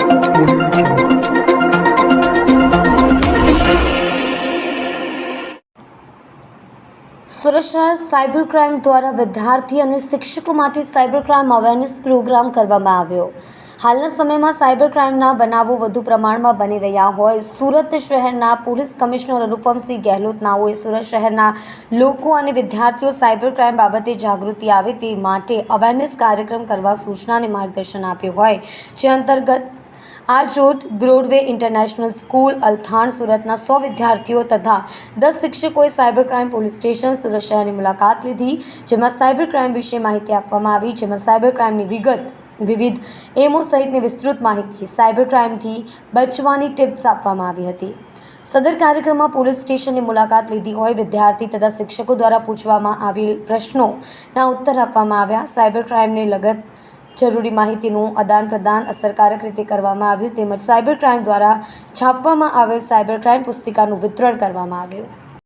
સુરત શહેર cyber crime દ્વારા વિદ્યાર્થી અને શિક્ષકો માટે સાયબર ક્રાઇમ અવેરનેસ પ્રોગ્રામ કરવામાં આવ્યો। હાલના સમયમાં સાયબર ક્રાઇમના બનાવો વધુ પ્રમાણમાં બની રહ્યા હોય સુરત શહેરના પોલીસ કમિશનર અનુપમસિંહ ગેહલોતનાઓએ સુરત શહેરના લોકો અને વિદ્યાર્થીઓ સાયબર ક્રાઇમ બાબતે જાગૃતિ આવે તે માટે અવેરનેસ કાર્યક્રમ કરવા સૂચના અને માર્ગદર્શન આપ્યું હોય, જે અંતર્ગત आज रोड ब्रॉडवे इंटरनेशनल स्कूल अल्थाण सूरतना 100 विद्यार्थियों तथा 10 शिक्षकों साइबर क्राइम पुलिस स्टेशन सूरत शहर की मुलाकात लीधी, जेमां साइबर क्राइम विषे माहिती आपवामां आवी, जेमां साइबर क्राइम की विगत, विविध एमओ सहित विस्तृत माहिती, साइबर क्राइम थी बचवानी टिप्स आपवामां आवी हती। सदर कार्यक्रम में पुलिस स्टेशन की मुलाकात लीधी होय विद्यार्थी तथा शिक्षकों द्वारा पूछवामां आवेल प्रश्नों उत्तर आपवामां आव्या। साइबर क्राइम ने लगत जरूरी माहितीનું આદાન પ્રદાન અસરકારક રીતે કરવામાં આવ્યું, તેમજ સાયબર ક્રાઇમ દ્વારા છાપવામાં આવેલ સાયબર ક્રાઇમ પુસ્તિકાનું વિતરણ કરવામાં આવ્યું।